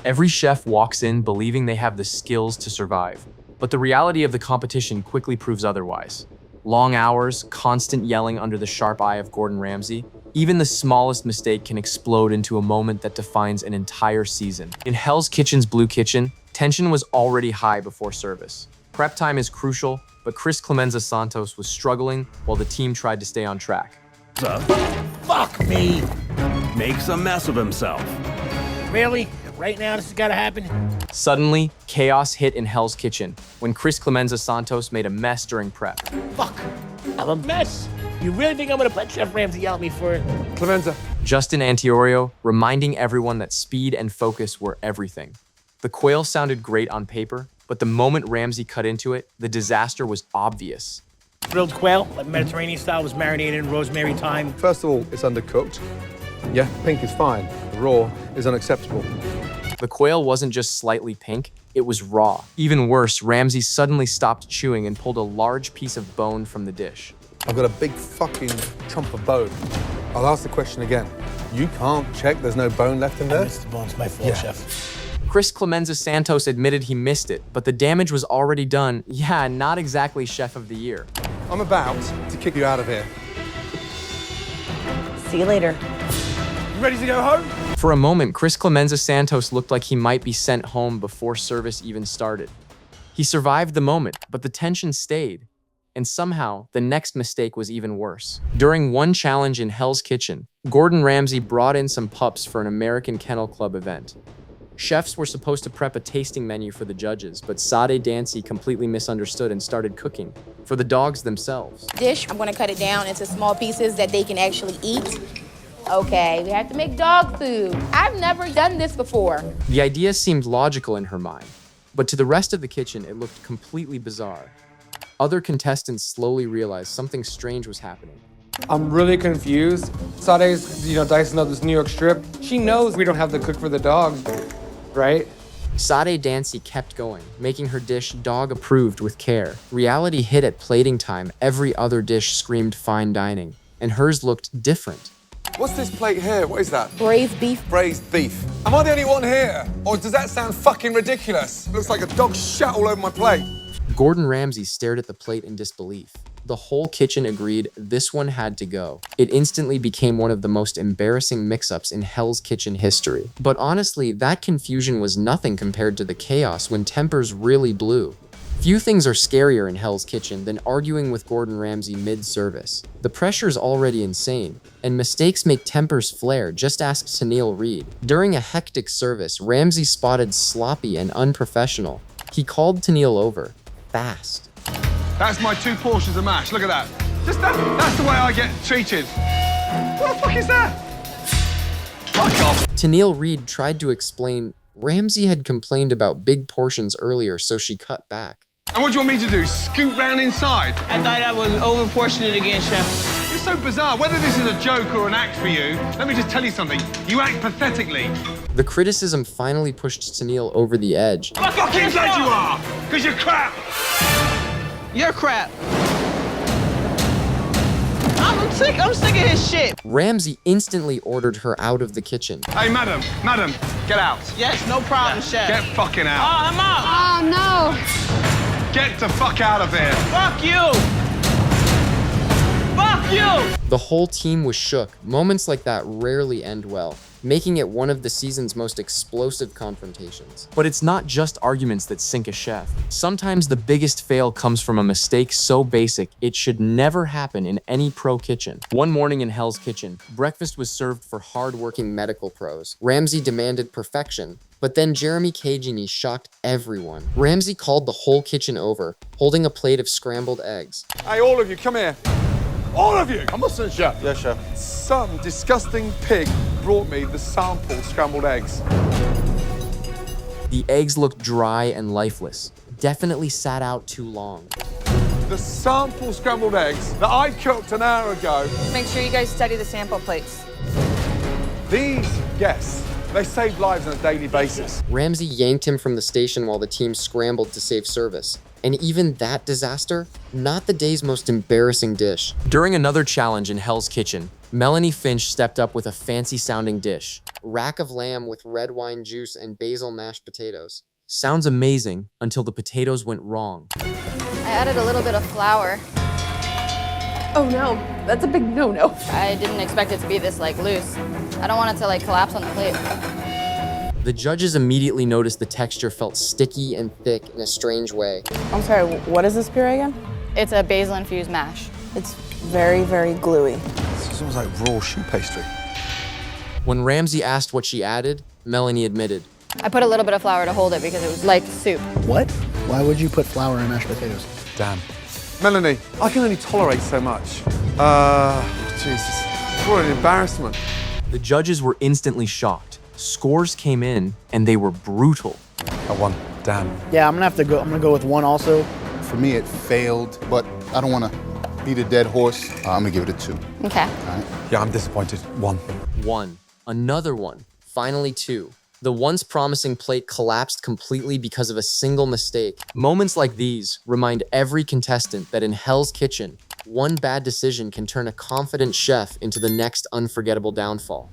Every chef walks in believing they have the skills to survive, but the reality of the competition quickly proves otherwise. Long hours, constant yelling under the sharp eye of Gordon Ramsay, even the smallest mistake can explode into a moment that defines an entire season. In Hell's Kitchen's Blue Kitchen, tension was already high before service. Prep time is crucial, but Chris Clemenza Santos was struggling while the team tried to stay on track. Fuck me! Makes a mess of himself. Really? Right now this has gotta happen? Suddenly, chaos hit in Hell's Kitchen when Chris Clemenza Santos made a mess during prep. Fuck! I'm a mess! You really think I'm gonna let Chef Ramsay yell at me for it? Clemenza. Justin Antiorio reminding everyone that speed and focus were everything. The quail sounded great on paper, but the moment Ramsay cut into it, the disaster was obvious. Grilled quail, like Mediterranean style, was marinated in rosemary thyme. First of all, it's undercooked. Yeah, pink is fine. Raw is unacceptable. The quail wasn't just slightly pink, it was raw. Even worse, Ramsay suddenly stopped chewing and pulled a large piece of bone from the dish. I've got a big fucking chunk of bone. I'll ask the question again. You can't check there's no bone left in I there? missed the bones, my fault, Chef. Chris Clemenza Santos admitted he missed it, but the damage was already done. Yeah, not exactly Chef of the Year. I'm about to kick you out of here. See you later. You ready to go home? For a moment, Chris Clemenza Santos looked like he might be sent home before service even started. He survived the moment, but the tension stayed. And somehow, the next mistake was even worse. During one challenge in Hell's Kitchen, Gordon Ramsay brought in some pups for an American Kennel Club event. Chefs were supposed to prep a tasting menu for the judges, but Sade Dancy completely misunderstood and started cooking for the dogs themselves. Dish, I'm gonna cut it down into small pieces that they can actually eat. Okay, we have to make dog food. I've never done this before. The idea seemed logical in her mind, but to the rest of the kitchen, it looked completely bizarre. Other contestants slowly realized something strange was happening. I'm really confused. Sade's, dicing up this New York strip. She knows we don't have the cook for the dogs, right? Sade Dancy kept going, making her dish dog approved with care. Reality hit at plating time. Every other dish screamed fine dining, and hers looked different. What's this plate here? What is that? Braised beef. Braised beef. Am I the only one here? Or does that sound fucking ridiculous? Looks like a dog shat all over my plate. Gordon Ramsay stared at the plate in disbelief. The whole kitchen agreed this one had to go. It instantly became one of the most embarrassing mix-ups in Hell's Kitchen history. But honestly, that confusion was nothing compared to the chaos when tempers really blew. Few things are scarier in Hell's Kitchen than arguing with Gordon Ramsay mid-service. The pressure's already insane, and mistakes make tempers flare. Just ask Tennille Reed. During a hectic service, Ramsay spotted sloppy and unprofessional. He called Tennille over, fast. That's my 2 portions of mash, look at that. That's the way I get treated. What the fuck is that? Fuck off. Tennille Reed tried to explain Ramsay had complained about big portions earlier, so she cut back. And what do you want me to do, scoot round inside? I thought I was over-portioning it again, Chef. It's so bizarre. Whether this is a joke or an act for you, let me just tell you something. You act pathetically. The criticism finally pushed Tennille over the edge. I'm fucking glad you are, because you're crap. You're crap. I'm sick of his shit. Ramsay instantly ordered her out of the kitchen. Hey, madam, get out. Yes, no problem, Chef. Get fucking Oh, out. I'm out. Oh no. Get the fuck out of here. Fuck you. Fuck you. The whole team was shook. Moments like that rarely end well, making it one of the season's most explosive confrontations. But it's not just arguments that sink a chef. Sometimes the biggest fail comes from a mistake so basic it should never happen in any pro kitchen. One morning in Hell's Kitchen, breakfast was served for hard-working medical pros. Ramsay demanded perfection, but then Jeremy Cagini shocked everyone. Ramsay called the whole kitchen over, holding a plate of scrambled eggs. Hey, all of you, come here. All of you! I'm listening, Chef. Yes, Chef. Some disgusting pig brought me the sample scrambled eggs. The eggs looked dry and lifeless. Definitely sat out too long. The sample scrambled eggs that I cooked an hour ago. Make sure you guys study the sample plates. These guests, they save lives on a daily basis. Ramsay yanked him from the station while the team scrambled to save service. And even that disaster, not the day's most embarrassing dish. During another challenge in Hell's Kitchen, Melanie Finch stepped up with a fancy-sounding dish. rack of lamb with red wine juice and basil mashed potatoes. Sounds amazing until the potatoes went wrong. I added a little bit of flour. Oh no, that's a big no-no. I didn't expect it to be this loose. I don't want it to collapse on the plate. The judges immediately noticed the texture felt sticky and thick in a strange way. I'm sorry, what is this puree again? It's a basil-infused mash. It's very, very gluey. This smells like raw shoe pastry. When Ramsey asked what she added, Melanie admitted, I put a little bit of flour to hold it because it was like soup. What? Why would you put flour in mashed potatoes? Damn. Melanie, I can only tolerate so much. Jesus. What an embarrassment. The judges were instantly shocked. Scores came in, and they were brutal. I won. Damn. Yeah, I'm gonna go with 1 also. For me, it failed, but I don't want to beat a dead horse. I'm gonna give it a 2. Okay. All right. Yeah, I'm disappointed. 1. 1. Another 1. Finally 2. The once promising plate collapsed completely because of a single mistake. Moments like these remind every contestant that in Hell's Kitchen, one bad decision can turn a confident chef into the next unforgettable downfall.